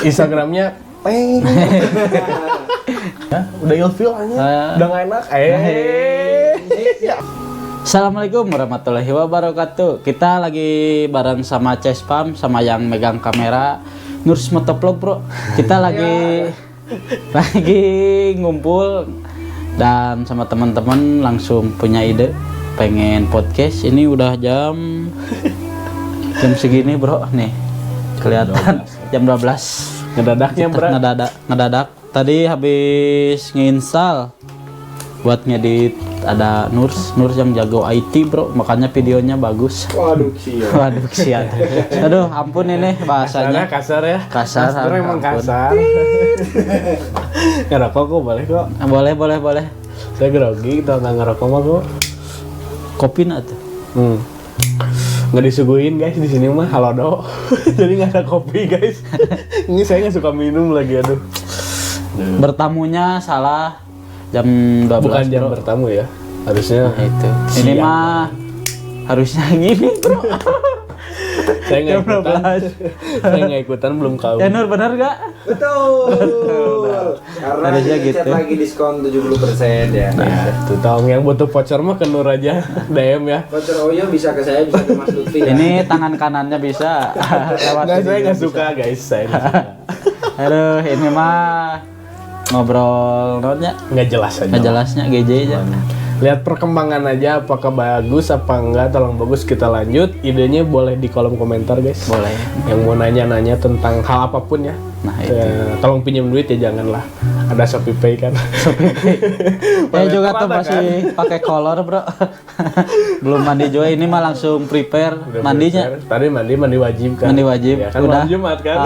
Instagramnya ya, udah ilfil aja, udah nggak enak. Assalamualaikum warahmatullahi wabarakatuh. Kita lagi bareng sama Cespam, sama yang megang kamera Nurs Motovlog, bro. Kita lagi ngumpul dan sama teman-teman langsung punya ide pengen podcast. Ini udah jam segini, bro. Nih kelihatan jam 12. Ngedadaknya berat. Ngedadak. Tadi habis ngeinstal buat ngedit, ada Nurs yang jago IT, bro, makanya videonya bagus. Waduh sial. Aduh, ampun ini bahasanya kasar ya. Kasar emang kasar. Ngerokok kok boleh kok. Boleh. Saya grogi, kita nggak ngerokok mah kok. Kopi na tuh. Nggak disuguhin guys di sini mah halodo. Jadi nggak ada kopi guys. Ini saya nggak suka minum lagi, aduh. Bertamunya salah. Jam 12, bukan jam bro. bertamu ya, harusnya itu. Siang. Ini mah harusnya gini, bro. Saya nggak ikutan. Saya nggak ikutan, belum kau. Ya Nur, benar gak? Betul. Karena Harusnya kita gitu. lagi diskon 70% ya. Nah, tuh tolong yang butuh voucher mah ke Nur aja, DM ya. Voucher Oyo bisa ke saya, bisa ke Mas Lutfi ya. Ini tangan kanannya bisa lewat. Nggak, saya ini nggak bisa. suka guys, saya nggak suka. Aduh, ini mah ngobrol notnya Nggak jelas aja. nggak jelasnya GJ aja. Lihat perkembangan aja, apakah bagus apa enggak. Tolong bagus kita lanjut. Idenya boleh di kolom komentar guys. Boleh. Yang mau nanya-nanya tentang hal apapun ya. Nah, itu. Tolong pinjam duit ya, janganlah. Ada Shopee Pay kan. Saya juga tuh masih pakai kolor, bro. Belum mandi juga, ini mah langsung prepare Udah mandinya. prepare. Tadi mandi wajib kan. Mandi wajib. Ya, kan Udah. malam Jumat kan.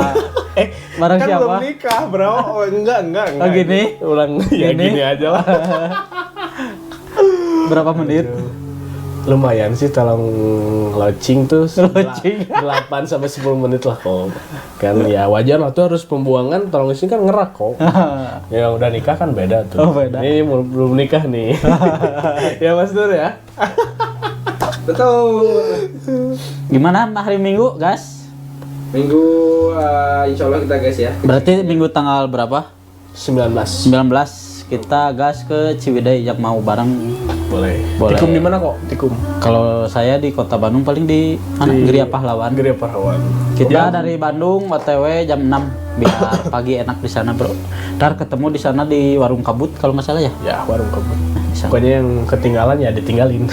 Bareng kan siapa? belum nikah bro. Oh, enggak. Oh, gini? Ulang ya gini aja lah. Berapa menit? Lumayan sih, tolong launching tuh Launching. 8 sampai 10 menit lah kok. Kan ya wajar lah tuh, harus pembuangan. Tolong sini kan ngerak kok. Ya udah nikah kan beda tuh. Oh, beda. Ini belum nikah nih. Ya Mas Nur ya. Betul. Gimana hari Minggu, guys? Minggu insya Allah kita guys ya. Berarti minggu tanggal berapa? 19. 19. Kita gas ke Ciwidey, yang mau bareng. Boleh. Boleh. Tikum di mana kok? Tikum. Kalau saya di Kota Bandung paling di mana? Geria Pahlawan. Geria Pahlawan. Kita dari Bandung OTW jam 6 biar pagi enak di sana, bro. Ntar ketemu di sana di Warung Kabut kalau nggak salah ya. Ya, warung kebun. Bisa. Pokoknya yang ketinggalan ya ditinggalin.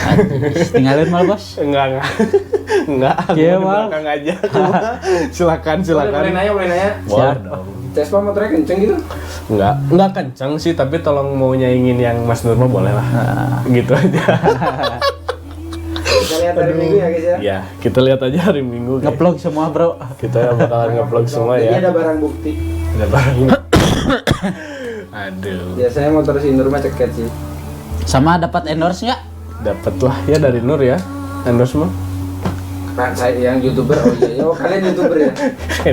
Tinggalin mal, bos. Enggak. Enggak. Iya, Aku di Mal. belakang aja. Silakan. Boleh nanya. Boleh Siap. dong. Cespa motornya kenceng gitu. Enggak kencang sih, tapi tolong mau nyaingin yang Mas Nur mah boleh lah. Gitu aja. Kita lihat hari Minggu ya guys ya. Ya, kita lihat aja hari Minggu. guys. Ngeplog semua, bro. Kita bakalan nge-vlog semua Jadi ya. ada barang bukti. Ada barang. Aduh. Biasanya motor si Nur mah ceket sih. Sama dapat endorse nggak? Dapat lah ya dari Nur ya. Endorse mah. Nah, saya yang YouTuber. Oh iya. Oh, kalian YouTuber ya?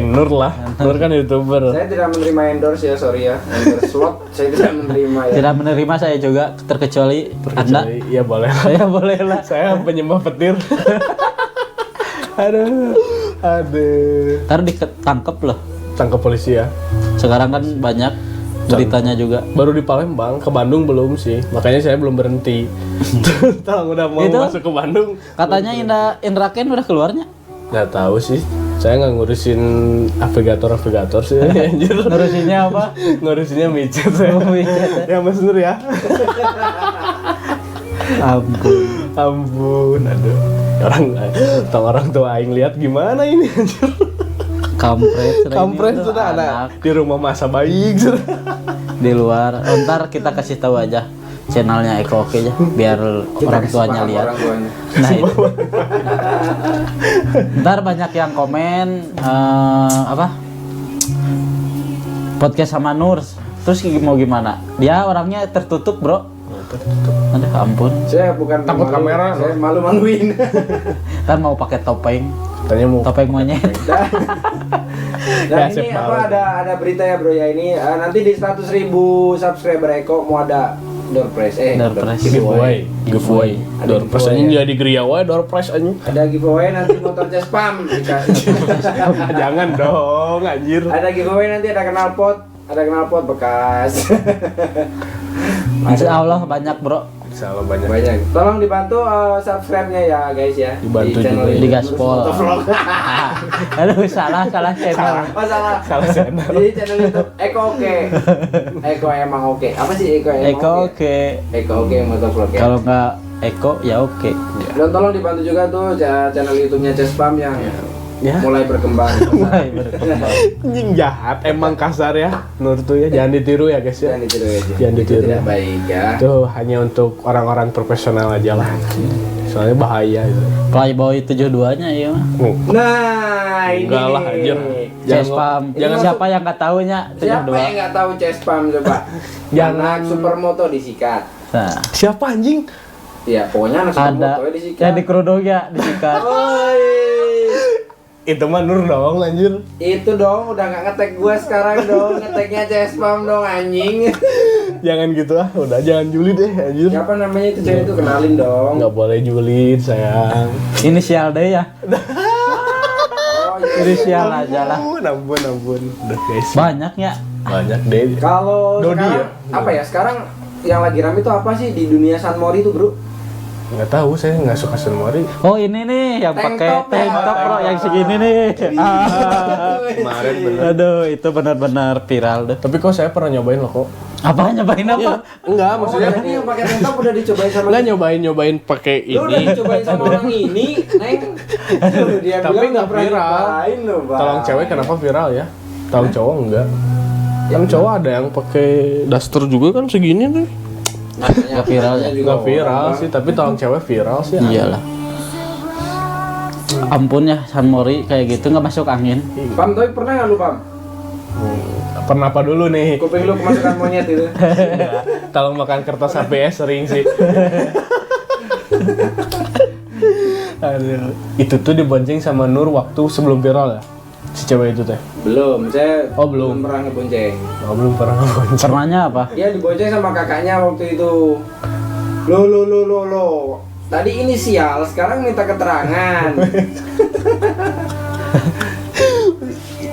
Nur lah. Nur kan YouTuber. Saya tidak menerima endorse ya, sorry ya. Endorse slot saya tidak menerima ya. Tidak menerima saya juga, terkecuali Anda. Iya boleh lah. Saya boleh lah. Saya penyembah petir. Aduh. Ntar ditangkep loh. Tangkap polisi ya. Sekarang kan banyak beritanya juga. Baru di Palembang, ke Bandung belum sih. Makanya saya belum berhenti. Tolong udah mau Itu? masuk ke Bandung. Katanya Indra Ken udah keluarnya. Nggak tahu sih. Saya nggak ngurusin navigator sih. Anjir. Ngurusinnya apa? Ngurusinnya micet saya. Ya Mas Nur ya. Ampun, aduh. Orang tua aing lihat gimana ini anjir. Kampret Sudah ada di rumah masa baik sudah. di luar. Oh, ntar kita kasih tahu aja channelnya Eko Oke aja biar orang tuanya lihat. Orang tuanya. Nah itu. Ntar banyak yang komen apa podcast sama Nur. Terus mau gimana? Dia orangnya tertutup, bro. Aduh ampun. Saya bukan Takut malu, kamera, saya malu-maluin. Ntar mau pakai topeng Tanya mau monyet. Dan Ya, ini sip, apa ada berita ya bro ya, ini nanti di 100.000 subscriber Eko mau ada door prize. Door prize. Giveaway. Ada Door prize giveaway, anjing ya. jadi geria wae door prize anjing. Ada giveaway nanti motor Cespam dikasih. Jangan dong anjir. Ada giveaway nanti ada knalpot bekas. Insya Allah banyak bro. Insyaallah banyak. Banyak. Tolong dibantu subscribe-nya ya guys ya. Dibantu di channel juga. ini. Di Gaspol. Motovlog. Aduh salah channel. Oh salah. Salah channel. Di channel YouTube Eko Oke. Eko emang oke. Apa sih Eko emang Eko oke. Eko Oke Motovlog ya. Kalau nggak Eko ya oke. Dan tolong dibantu juga tuh channel YouTube-nya Cespam yang Ya. mulai berkembang. Mulai berkembang. Anjing jahat emang kasar ya. Nur tuh ya jangan ditiru ya guys ya. Jangan ditiru aja. Jangan Itu ditiru. tidak baik ya. Itu hanya untuk orang-orang profesional aja lah. Soalnya bahaya itu. Playboy 72-nya ya mah. Nah, ini. Enggak lah anjir. Cespam. Jangan Siapa yang nggak tahunya? Siapa 72. yang nggak tahu Cespam coba? Jangan. Anak supermoto disikat. Nah, Siapa anjing? Ya, pokoknya anak ada supermoto ya disikat. yang di kerudung ya disikat. Oi. Itu mah Nur dong anjir. Itu dong udah nggak ngetek gua sekarang dong, ngeteknya Cespam dong anjing. Jangan gitu ah, udah jangan julid deh anjir. Siapa namanya itu cewek itu kenalin dong. Nggak boleh julid sayang. Inisial deh ya. Oh, iya. Inisial aja lah. Ampun. Udah guys. Banyak ya. Banyak deh. Kalau Dodi sekarang, ya? apa ya? Sekarang yang lagi rame itu apa sih di dunia San Mori itu, Bro? Nggak tahu, saya nggak suka Sunmori. Oh ini nih yang Tank pakai top, tank ya. top bro yang segini nih. Kemarin bener. Aduh itu benar-benar viral deh. Tapi kok saya pernah nyobain loh kok. Apa nyobain apa? Enggak, Oh, maksudnya jadi yang pakai tank top udah dicobain sama enggak nyobain pakai Lu udah ini. dicobain sama orang ini, Neng. Dia Tapi bilang nggak pernah viral. nyobain loh, Bang. Tolong cewek kenapa viral ya? Tolong cowok enggak. Kan cowok ada yang pakai daster juga kan segini tuh. Nggak viral ya? Nggak viral sih, tapi tolong cewek viral sih. Iyalah. Ampun ya San Mori kayak gitu nggak masuk angin. Pam, tapi pernah nggak lu, Pam? Pernah apa dulu nih? Kuping lu kemasukan monyet itu. Tolong makan kertas HPS sering sih. Aduh. Itu tuh dibonceng sama Nur waktu sebelum viral ya? Si cewek itu teh? Belum, saya Oh, belum. pernah ngebonceng. Oh, belum pernah bonceng. Pernahnya apa? Dia dibonceng sama kakaknya waktu itu. Lo. Tadi inisial, sekarang minta keterangan.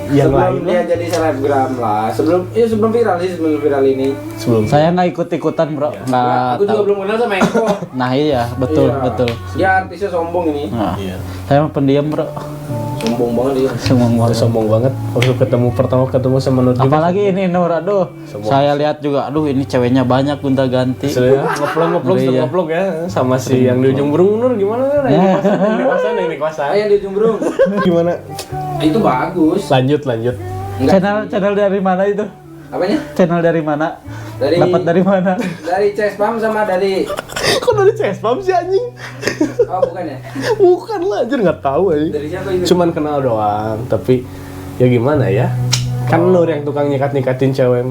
Yang Sebelum lain dia jadi selebgram lah. Sebelum viral sih, sebelum viral ini. sebelum Saya nggak ikut-ikutan bro, Nah, nggak aku juga tahu. belum kenal sama Eko. Nah iya betul Iya. betul. Dia artisnya sombong ini. Nah, Iya. saya mah pendiam bro. Sombong banget dia. Semua Sombong banget waktu pertama ketemu sama Nur juga. apalagi ini Nur, aduh. Semua. Saya lihat juga, aduh ini ceweknya banyak gonta ganti. Sebenarnya ngeplong Iya. ngeplong ya sama si yang di ujung burung. Nur gimana Nur? Yang di kosan yang di kosan. Ayo di Jumbrung. Gimana? Itu bagus. Lanjut. Enggak. Channel dari mana itu? Apanya? Channel dari mana? Dari Dapat dari mana? dari Cespam sama dari Kok dari Cespam sih anjing? oh bukan ya? Bukan lah, anjir nggak tahu anjing. Dari siapa itu? Cuman kenal doang, tapi ya gimana ya? Kan Nur yang tukang nyikat-nyikatin cewek.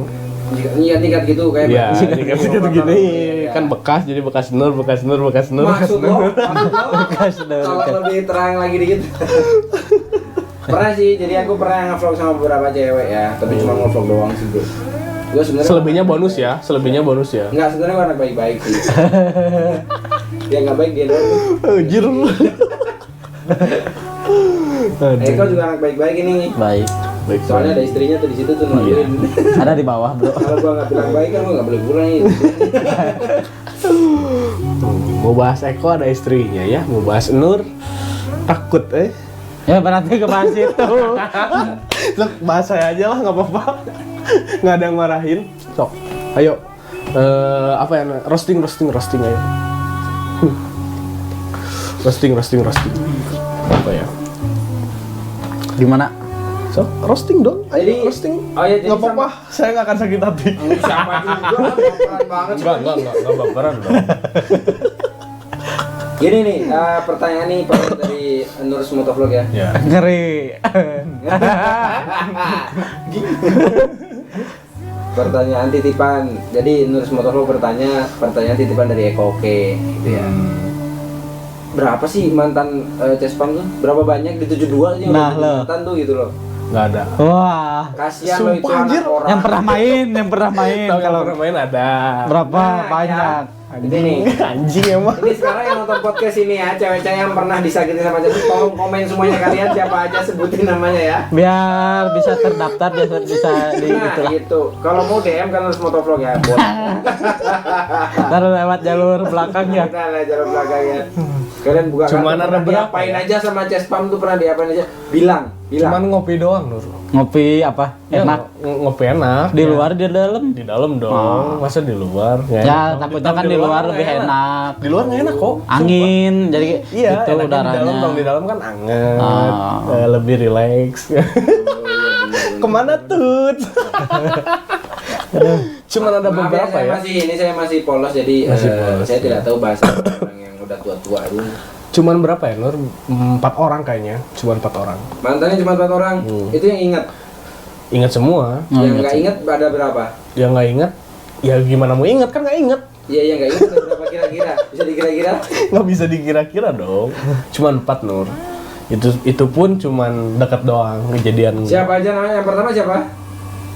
Nyikat gitu kayak Iya, nyikat nyikat-nyikat gini. Kan bekas, jadi bekas Nur. maksud lo Bekas Nur. kalau lebih terang lagi dikit. Pernah sih, jadi aku pernah nge-vlog sama beberapa cewek ya, tapi cuma nge-vlog doang sih bro. Gue sebenarnya Selebihnya bonus ya, enggak, sebenarnya gue anak baik-baik sih. Dia nggak baik dia doang. Anjir. Eko juga anak baik-baik ini. Baik. Baik, Soalnya ada istrinya tuh di situ tuh nungguin. Ada di bawah bro. Kalau gua nggak bilang baik kan gua nggak boleh pulang ini. Mau bahas Eko ada istrinya ya, mau bahas Nur takut Ya berarti ke bahas itu. Sok bahas saya aja lah, nggak apa-apa. Nggak ada yang marahin. Sok, ayo. Apa ya? Roasting ayo. Roasting. Apa ya? Gimana? Sok, roasting dong. Ayo Jadi- roasting. oh iya, jadi Nggak apa-apa. Saya nggak akan sakit hati. Siapa juga baperan banget. Enggak baperan dong. Gini nih, pertanyaan nih dari Nurus Motovlog ya. Ya. Ngeri. Pertanyaan titipan. Jadi Nurus Motovlog pertanyaan titipan dari Eko Oke gitu ya. Berapa sih mantan Cespam tuh? Berapa banyak di 72 aja Nah, udah jadi lo. mantan tuh gitu loh. Nggak ada. Wah, Kasihan lo itu Sumpah, anjir. anak orang. yang pernah main Tahu kalau kalau pernah main ada. berapa Nah, banyak. Ini nih. Anjing emang. Ini sekarang yang nonton podcast ini ya, cewek-cewek yang pernah disakiti sama cewek, tolong komen semuanya kalian siapa aja, sebutin namanya ya. Biar bisa terdaftar, biar bisa di Nah itulah. itu, kalau mau DM kan harus motovlog ya. Boleh. Ntar lewat jalur belakang ya. Kita lah jalan belakangnya. Kalian buka Cuman kartu, ada pernah berapa diapain ya? aja sama Cespam tuh, pernah diapain aja? Bilang. Cuman ngopi doang, Nur. Ngopi apa? Ya, Enak. ngopi enak. Di Ya. luar, di dalam. Di dalam dong. Oh. Masa di luar? Nggak Ya, enak. takutnya kan di luar lebih nggak enak. Di luar nggak enak kok. Angin, jadi Iya, gitu enaknya udaranya. di dalam, kalau di dalam kan anget, Ah. lebih rileks. Kemana tut? Cuman ada Maaf beberapa saya ya. saya masih polos, jadi Masih polos, saya ya. tidak tahu bahasa orang yang udah tua-tua itu. Cuman berapa ya, Nur? 4 orang kayaknya. Cuman 4 orang. Mantannya cuma 4 orang. Itu yang ingat. Ingat semua. Oh, yang ingat nggak sih. ingat ada berapa? Yang nggak ingat, ya gimana mau ingat kan nggak inget. Iya, yang nggak ingat ada berapa kira-kira? Bisa dikira-kira? Nggak bisa dikira-kira dong. Cuman 4, Nur. Itu pun cuman dekat doang kejadian. Siapa aja namanya? Yang pertama siapa?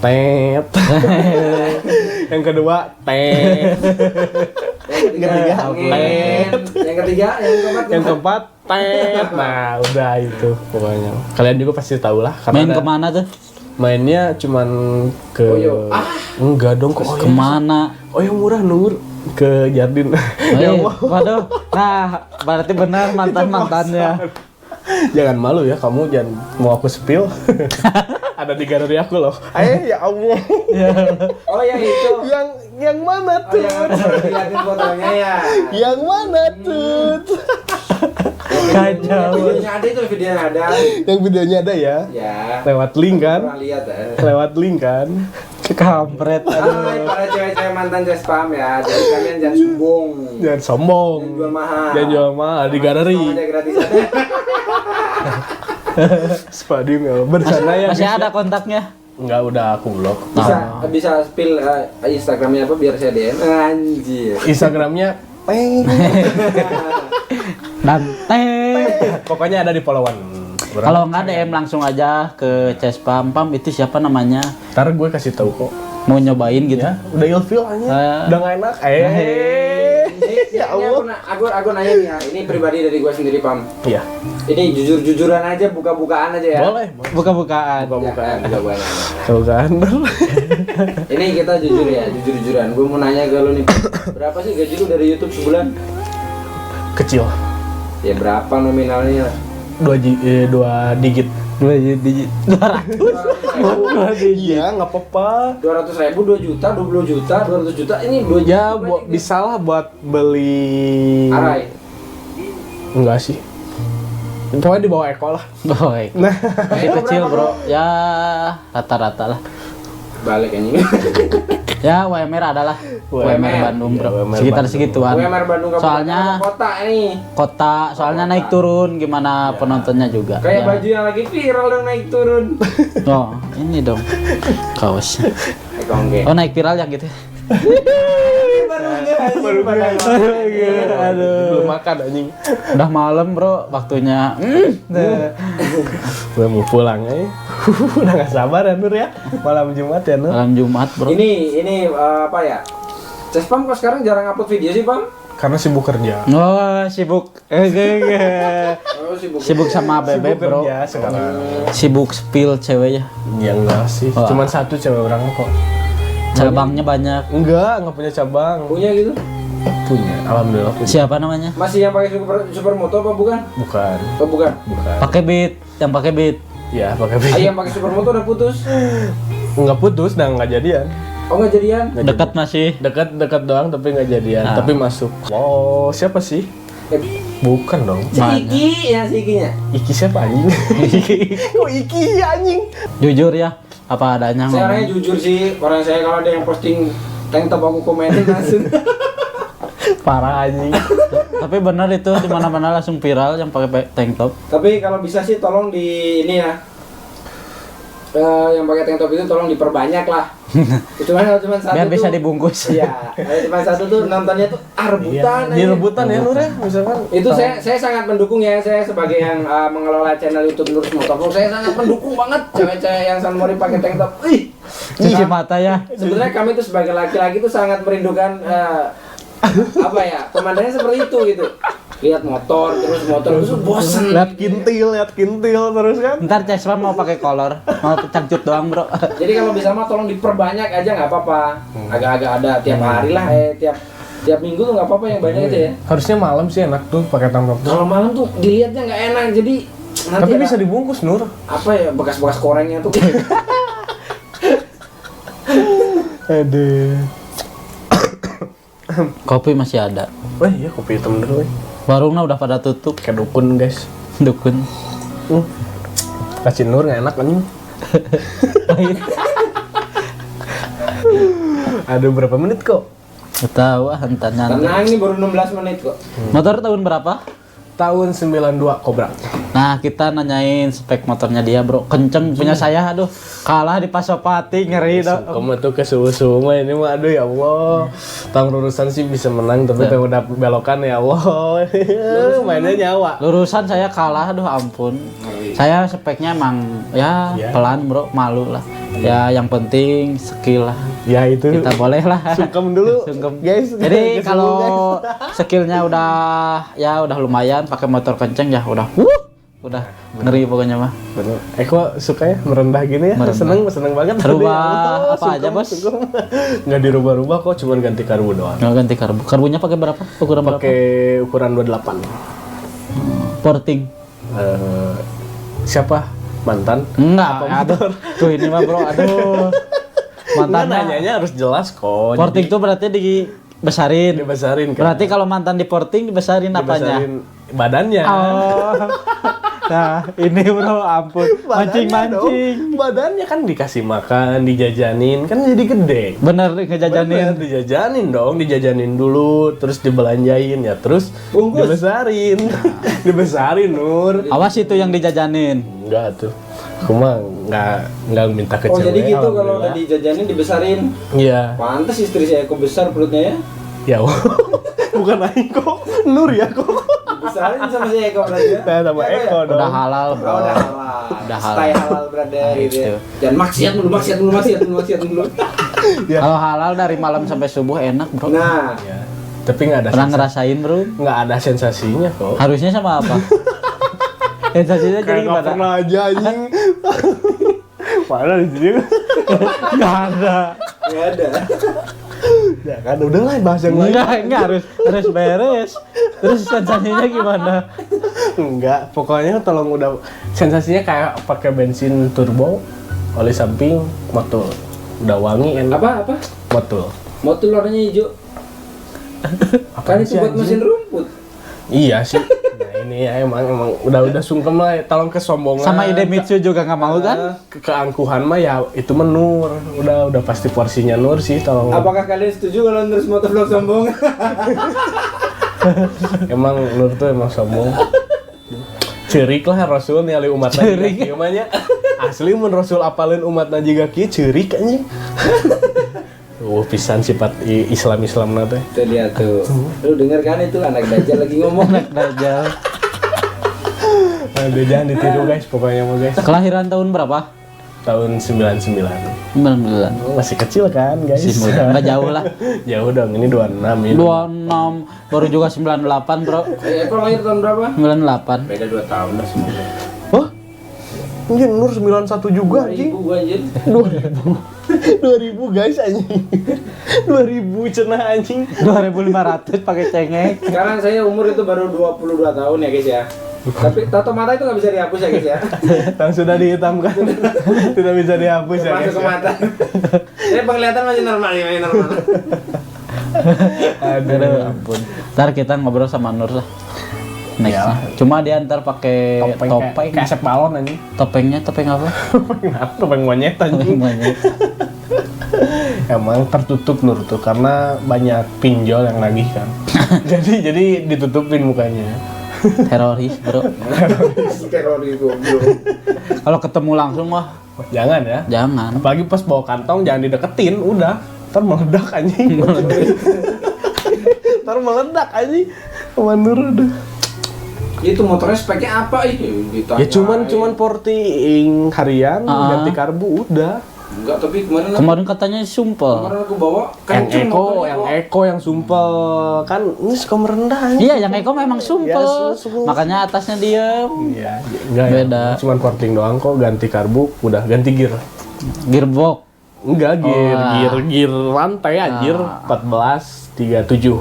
Tet. Yang kedua tet. Yang ketiga, Tet. Yang ketiga, yang keempat, Yang keempat tet. Nah, udah itu pokoknya. Kalian juga pasti tahu lah. karena Main ada- kemana tuh? Mainnya cuman ke Oyo. enggak dong kok. Kemana? Oh yang murah, Nur. Ke Jardin. Ya Allah. Waduh. Nah, berarti benar mantan-mantannya. Jangan malu ya kamu, jangan mau aku spill. Ada di galeri aku loh. Ya Allah. Oh yang itu. Yang mana Oh tuh? yang harus dilihatin fotonya ya. Yang mana tuh? Kacau. Videonya ada itu, videonya ada. Yang videonya ada ya? Ya. Lewat link kan? Pernah lihat ya. Lewat link kan? Kampret. Hai para cewek-cewek mantan Cespam ya. Jadi kalian jangan sombong. Jangan sombong. Jangan jual mahal. Jangan jual mahal di galeri. Aja gratis aja. Spadi nggak bercanda ya? Masih guys, ada ya? kontaknya? Enggak, udah aku blok. Bisa spill Instagramnya apa biar saya DM. Anjir. Instagramnya Dan teh. pokoknya ada di followan. Kalau nggak DM langsung aja ke Cespam. Pam itu siapa namanya? Ntar gue kasih tahu kok. Mau nyobain gitu. Ya, udah ilfil aja. Udah nggak enak. Ya Allah. Aku nanya nih ya, ini pribadi dari gua sendiri, Pam. Iya. Ini jujur-jujuran aja, buka-bukaan aja ya. Boleh. Buka-bukaan. Buka-bukaan. Buka-bukaan. Kalau kan. Ini kita jujur ya, jujur-jujuran. Gue mau nanya ke lu nih, berapa sih gaji lu dari YouTube sebulan? Kecil. Ya berapa nominalnya? 2 digit. 2 digit. 200. Iya, nggak apa-apa. 200.000, 2 juta, 20 juta, 200 juta. Ini 2 juta. Ya, bisa lah buat beli. Arai. Enggak sih. Pokoknya di bawah Eko lah. Baik. Nah, Masih kecil, Bro. Ya rata-rata lah. Balik anjing. Ya WMR adalah WMR Bandung, Bro. Iya, WMR Sekitar Bandung. segituan. UMR Bandung Kabupaten Soalnya kota ini. kota, soalnya naik turun gimana penontonnya juga. Kayak Ya. baju yang lagi viral dong naik turun. Oh, ini dong kaosnya. Oke. Oh, naik viral yang gitu. Baru belum makan anjing. Udah malam, Bro, waktunya. Gue mau pulang udah gak sabar ya, Nur ya. Malam Jumat ya, Nur. Malam Jumat, Bro. Ini apa ya? Cespam kok sekarang jarang upload video sih, Pam? Karena sibuk kerja. Oh, sibuk. Oh, Sibuk sama bebek, Sibuk Bro. kerja sekarang. Sibuk spill ceweknya. Ya enggak sih. Oh. Cuman satu cewek orang kok. Cabangnya banyak. Enggak punya cabang. Punya gitu? Punya. Alhamdulillah punya. Siapa namanya? Masih yang pakai supermoto apa bukan? Bukan. Oh bukan. Bukan. Pakai beat, yang pakai beat. Ya, pakai Ah, yang pakai supermoto udah putus. Enggak putus dan enggak jadian. Oh nggak jadian? Dekat masih. Dekat doang tapi enggak jadian, Ah. tapi masuk. Oh, siapa sih? Bukan dong. Si Iki ya, si Ikinya. Iki siapa anjing? Kok Iki anjing? Jujur ya, apa adanya Saya orangnya ngomong. jujur sih, orang saya kalau ada yang posting tank top aku komenin langsung. Parah anjing. Tapi benar itu di mana-mana langsung viral yang pakai tank top. Tapi kalau bisa sih tolong di ini ya. yang pakai tank top itu tolong diperbanyak lah. Cuman satu Biar bisa tuh- dibungkus. Iya, kalau cuma satu tuh nontonnya tuh rebutan. Di aja. rebutan ya Nur ya, misalkan. Itu saya sangat mendukung ya, saya sebagai yang mengelola channel YouTube Nurus Motovlog, saya sangat mendukung banget cewek-cewek yang San Mori pakai tank top. Ih, Cuci mata ya. sebenarnya kami tuh sebagai laki-laki tuh sangat merindukan apa ya, pemandangannya seperti itu gitu. Lihat motor terus bosen. Lihat kintil terus kan. Ntar Cespa mau pakai kolor, mau cangcut doang bro. Jadi kalau bisa mah tolong diperbanyak aja nggak apa-apa. Agak-agak ada tiap hari lah, tiap minggu tuh nggak apa-apa yang banyak aja ya. Harusnya malam sih enak tuh pakai tank top tuh. Kalau malam tuh dilihatnya nggak enak, jadi nanti Tapi ada- bisa dibungkus Nur. apa ya bekas-bekas korengnya tuh. Aduh. Kopi masih ada. Wah iya kopi hitam dulu. Warungnya udah pada tutup. Kayak dukun guys. Dukun. Kasih Nur nggak enak anjing. Ada berapa menit kok? Gak tahu ah, entar nanti. Tenang, ini baru 16 menit kok. Motor tahun berapa? Tahun 92 Cobra. Nah, kita nanyain spek motornya dia, bro. Kenceng punya saya, aduh. Kalah di Pasopati, ngeri dong. Kamu tuh ke suhu mah ini mah aduh ya Allah. Tang lurusan sih bisa menang tapi teh udah belokan ya Allah. Mainnya nyawa. Lurusan saya kalah, aduh ampun. Saya speknya emang ya Ya. pelan, bro. Malu lah. Ya, yang penting skill lah. Ya itu. Kita boleh lah. Sungkem dulu. Sungkem. Guys. Jadi Guys, kalau guys. skillnya udah lumayan, pakai motor kenceng ya udah ngeri pokoknya mah. Bener. Eko suka ya merendah gini ya. Merendah. Seneng banget. Rubah Ya Allah, apa aja, Bos? Nggak dirubah-rubah kok, cuman ganti karbu doang. Nggak ganti karbu. Karbunya pakai berapa? Ukuran berapa? Pakai ukuran 28. Porting. Siapa? Mantan? Enggak, aduh. Tuh ini mah bro, aduh. Mantan Mantannya. nanyanya harus jelas kok. Porting tuh berarti dibesarin. Dibesarin kan. Berarti kalau mantan di porting dibesarin apanya? Dibesarin badannya. Oh. Nah, ini bro, ampun. Mancing-mancing. Badannya kan dikasih makan, dijajanin, kan jadi gede. Bener ngejajanin. Bener, dijajanin dong, dijajanin dulu, terus dibelanjain ya, terus Bungkus. dibesarin. Dibesarin Nur. Awas itu yang dijajanin. Enggak tuh. Aku mah enggak minta ke Oh cewek. jadi gitu kalau alhamdulillah. udah dijajanin dibesarin. Iya. Pantes istri saya kok besar perutnya ya. Ya. Bukan Aing kok, Nur ya kok. Dibesarin sama si Eko berarti ya. Nah, sama Iya, Eko ya? dong. Udah halal bro. Oh, udah halal. Udah halal. Stay halal brother Nah, gitu ya. itu. Dan maksiat dulu. Ya. Kalau halal dari malam sampai subuh enak bro. Nah, Ya. Tapi nggak ada Pernah ngerasain bro? nggak ada sensasinya kok. Harusnya sama apa? Sensasinya jadi Kayak nggak gimana? pernah aja anjing. Mana di sini? Nggak ada. nggak ada. Ya kan udahlah bahas yang lain. Enggak harus beres. Terus sensasinya gimana? Enggak, pokoknya tolong udah sensasinya kayak pakai bensin turbo, oli samping, motul. Udah wangi enak. Apa? Motul. Motor warnanya hijau. Kan itu sih, buat anjing? mesin rumput. Iya sih. Nah ini ya emang udah sungkem lah. Tolong kesombongan. Sama Idemitsu juga nggak mau kan? Keangkuhan mah ya itu mah Nur. Udah pasti porsinya Nur sih. Tolong. Apakah kalian setuju kalau terus motovlog sombong? Emang Nur tuh emang sombong. Cerik lah Rasul nyali umat Cerik. Najiga kieu asli mun Rasul apalin umat Najiga kieu cerik anjing. Pisan sifat Islam teh. Tuh lihat tuh. Lu denger kan itu anak dajjal lagi ngomong. Dajjal. Aduh, jangan ditiru guys, pokoknya mau guys. Kelahiran tahun berapa? Tahun 99. 99. Masih kecil kan guys? Masih muda. Nggak jauh lah. Jauh dong, ini 26 ini. 26 baru juga 98 bro. Eko lahir tahun berapa? 98. Beda 2 tahun lah sebenarnya. Hah? Anjing Nur 91 juga anjing. 2000 gua anjir. 2000 guys anjing. 2000 cenah anjing. 2500 pakai cengek. Sekarang saya umur itu baru 22 tahun ya guys ya. Tapi tato mata itu nggak bisa dihapus ya guys ya. Yang sudah dihitamkan. Tidak bisa dihapus ya guys. Masuk ke mata. Saya penglihatan masih normal ya, masih normal. Aduh ampun. Ntar kita ngobrol sama Nur lah. Next. Iyalah. Cuma dia ntar pakai topeng. kayak asep balon anjing. Topengnya topeng apa? Topeng monyet anjing. Banyak. Emang tertutup Nur tuh karena banyak pinjol yang nagih kan. jadi ditutupin mukanya. Teroris bro. Teroris goblok. Kalau ketemu langsung mah Jangan ya. Jangan. Apalagi pas bawa kantong jangan dideketin, udah. Ntar meledak anjing. Ntar meledak anjing. Manur aduh. Itu motornya speknya apa ini? Ya cuman porting harian, ganti karbu udah. Enggak, tapi Kemarin katanya sumpel. kemarin aku bawa Yang kenceng Eko, motornya yang kok. Eko yang sumpel kan ini suka merendah anjing. Iya, yang Eko memang sumpel. Iya, sumpel. Makanya atasnya diem. Iya, enggak Beda. ya. Cuman porting doang kok, ganti karbu, udah ganti gear. Gearbox. Enggak, gear Oh, gear lantai anjir 14 37.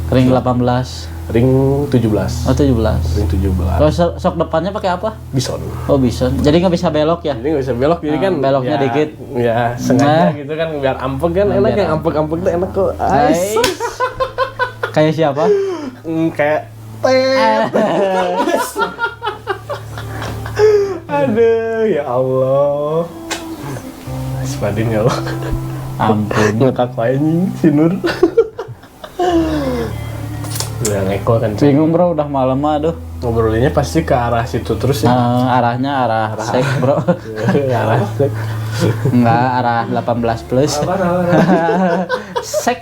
Ring 18. Ring 17. Oh, 17. Ring 17. Kalau sok depannya pakai apa? Bison. Oh, bisa. Jadi nggak bisa belok ya? Jadi nggak bisa belok, jadi kan beloknya ya, dikit. Ya, sengaja Nah. gitu kan biar ampek kan enak Biar yang ampek-ampek tuh enak kok. Nice. Kayak siapa? Kayak tet. Aduh, ya Allah. Aspadin ya Allah. Ampun. Ngekak anjing si Nur. Yang Eko kan Bingung bro, udah malam aduh. ngobrolinnya pasti ke arah situ terus ya. Arahnya arah sek bro. Arah sek. Enggak, arah 18 plus. Apa? Sek.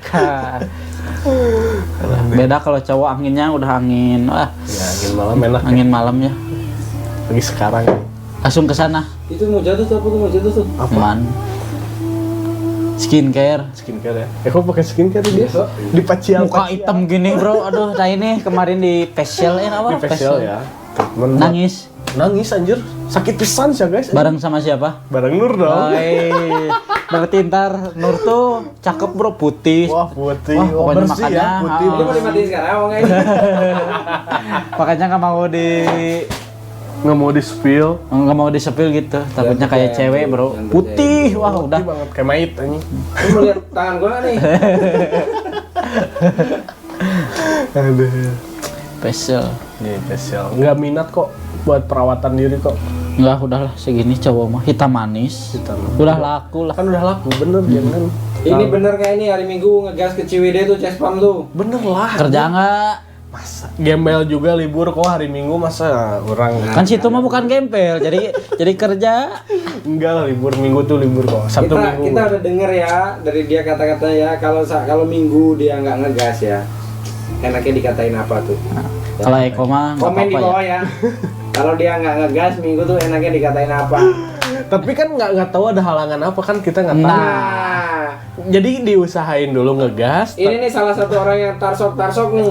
Beda kalau cowok anginnya udah angin. Wah, Ya, angin malam enak. angin malamnya. Lagi sekarang. Langsung ke sana. Itu mau jatuh tuh, apa tuh mau jatuh tuh? Man. Skincare. Skincare ya. Eko pakai skincare dia. Biasa. Di pacial. Muka hitam gini bro. Aduh, nah ini kemarin di facial apa? Di facial ya. Treatment. Nangis. Nangis anjir. Sakit pisan sih guys. Bareng sama siapa? Bareng Nur dong. Oi, berarti ntar Nur tuh cakep bro, putih. Wah, putih. Wah, Wah, pokoknya bersih makanya, ya, putih. Itu mau dimatiin sekarang mau nggak ini? Makanya nggak mau Nggak mau di spill. disepil gitu. Takutnya kayak percaya, cewek bro. jangan Putih, wah udah. Putih banget kayak mait anjing. Lu mau lihat tangan gua nggak nih? Aduh. Facial. Ini facial. Nggak minat kok buat perawatan diri kok. Enggak, udahlah segini cowok mah hitam manis. Hitam. Udah laku lah. Kan udah laku bener jangan. Ini bener kayak ini hari Minggu ngegas ke Ciwidey tuh Cespam tuh. Bener lah. Kerja enggak? Masa gembel juga libur kok hari Minggu masa orang Kan situ mah bukan gempel, jadi kerja. enggak lah libur Minggu tuh libur kok. Sabtu Kita Minggu. udah denger ya dari dia kata-kata ya kalau Minggu dia nggak ngegas ya. Enaknya dikatain apa tuh? Kalau Eko mah nggak Komen di apa-apa bawah ya. ya. Kalau dia nggak ngegas Minggu tuh enaknya dikatain apa? Tapi kan nggak tahu ada halangan apa kan kita nggak tahu. Nah, Jadi diusahain dulu ngegas. ini nih salah satu orang yang tarsok nih.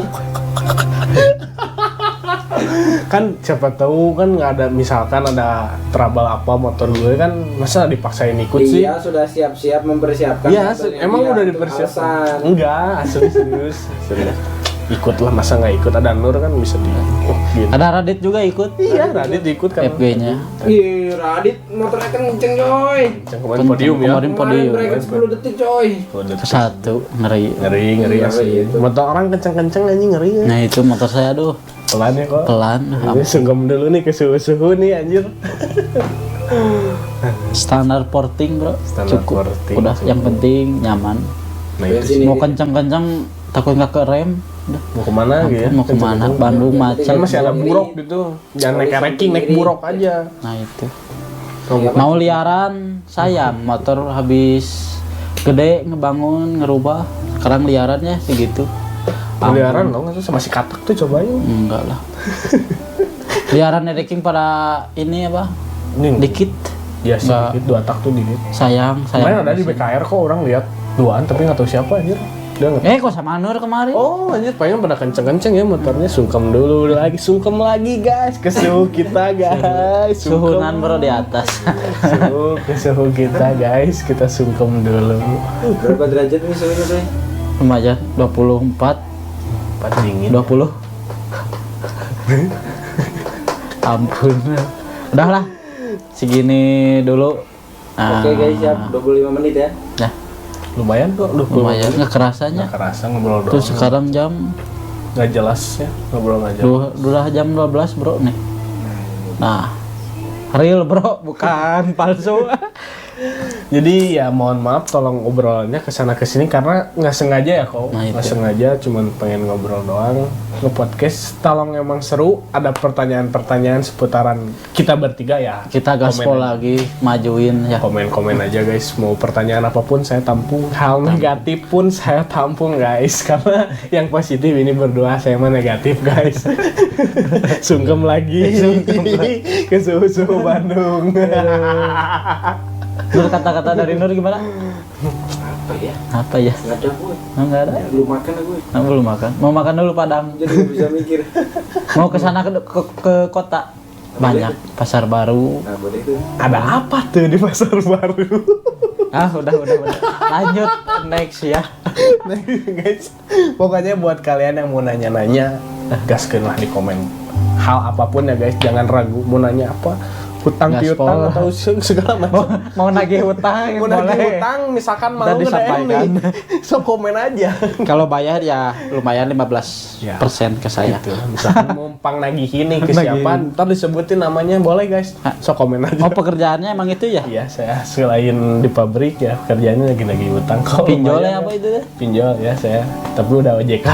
Kan siapa tahu kan nggak ada misalkan ada trouble apa motor gue kan masa dipaksain ikut sih. Dia sudah siap-siap mempersiapkan. Iya, motornya emang dia udah untuk dipersiapkan. alasan. Enggak, asli serius. Serius. Ikut lah, masa nggak ikut? Ada Nur kan bisa di. Gitu. Ada Radit juga ikut. Iya, Radit ikut kan. FG-nya. Ih, Radit motornya kenceng coy. Yang kemarin podium ya. Kemarin podium. Break 10 detik coy. Satu ngeri. Ngeri asli. Ngeri itu. Motor orang kenceng-kenceng anjing ngeri ya. Nah itu motor saya aduh Pelan ya kok. pelan. Ini sungkem dulu nih ke suhu-suhu nih anjir. Standar porting bro. Standar Cukup. porting, Udah cukup. yang penting nyaman. Nah Bensin itu ini. Mau kencang-kencang takut nggak ke rem. Udah. mau kemana gitu ya? Mau kemana? Bandung macet. Kan masih ada buruk gitu. Jangan naik ranking, naik buruk aja. Nah itu. Mau liaran sayang motor habis gede ngebangun ngerubah. Sekarang liarannya segitu. Peliharaan dong, itu masih katak tuh cobain. Enggak lah. Liaran ranking pada ini apa? Ini Dikit. ya sih, Nggak. dikit, 2 tak tuh dikit. Sayang. Kemarin ada di BKR kok orang lihat duaan tapi nggak tahu siapa anjir. Dia nggak. Kok sama Nur kemarin? Oh anjir, pengen pada kenceng-kenceng ya motornya. Sungkem lagi guys ke suhu kita guys. Suhunan bro di atas. Suhu kita guys, kita sungkem dulu. Berapa derajat nih suhunya coy? Lumayan 24 Empat dingin. 20. Ampun. Udahlah. Segini dulu. Oke guys, siap 25 menit ya. Nah, Lumayan kok, lumayan nggak kerasanya. Nggak kerasa ngobrol doang. Terus sekarang jam Nggak jelas ya, ngobrol nggak jelas. udah jam 12 bro nih. Nah, real bro, bukan palsu. Jadi ya mohon maaf, tolong obrolannya kesana kesini karena nggak sengaja ya kok. Nah, Nggak itu. sengaja, cuman pengen ngobrol doang. Nge-podcast, tolong emang seru. Ada pertanyaan-pertanyaan seputaran kita bertiga ya. Kita gaspol Komen aja. lagi, majuin ya. Komen-komen aja guys. Mau pertanyaan apapun saya tampung. Hal negatif pun saya tampung guys. Karena yang positif ini berdua, saya mah negatif guys. Sungkem lagi. Ke suhu-suhu Bandung. Nur, kata-kata dari Nur gimana? Apa ya? Apa ya? Nggak ada gue. Oh, enggak ada. Belum makan gue. Belum makan. Mau makan dulu Padang. Jadi nggak bisa mikir. Mau ke sana ke kota. Banyak pasar baru. Nah, boleh itu. Ada apa tuh di pasar baru? Udah. Lanjut next ya. Nah, guys, pokoknya buat kalian yang mau nanya-nanya, gaskeun lah di komen. Hal apapun ya guys, jangan ragu mau nanya apa. Hutang Gaspol. piutang atau segala macam. Mau nagih hutang Mau boleh. nagih hutang misalkan mau Ntar nge-DM disampaikan. nih. So komen aja. Kalau bayar ya lumayan 15% Ya. ke saya. Gitu. Misalkan mau pang nagih ini ke Nagih. siapa, ntar disebutin namanya boleh guys. So komen aja. Oh, pekerjaannya emang itu ya? Iya, saya selain di pabrik ya kerjanya lagi hutang. Kalau Pinjol lumayan ya apa itu deh? Pinjol ya saya, tapi udah OJK.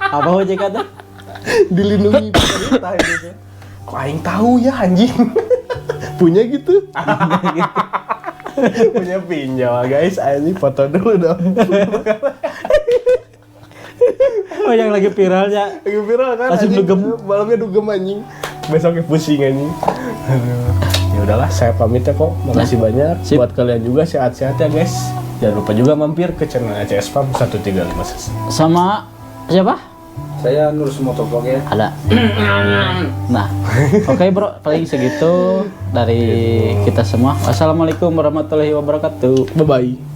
Apa OJK tuh? Dilindungi pemerintah gitu. Kok aing tahu ya anjing. Punya gitu. Punya pinjol guys, anjing foto dulu dong. Oh, yang lagi viral ya. Lagi viral kan. Langsung anjing. dugem. Malamnya dugem anjing. Besoknya pusing anjing. Aduh. Ya udahlah, saya pamit ya kok. Makasih banyak. Sip. Buat kalian juga sehat-sehat ya guys. Jangan lupa juga mampir ke channel ACS Farm 135. Sama siapa? Saya Nur Motovlog ya. Ada. Nah, oke bro, paling segitu dari kita semua. Wassalamualaikum warahmatullahi wabarakatuh. Bye bye.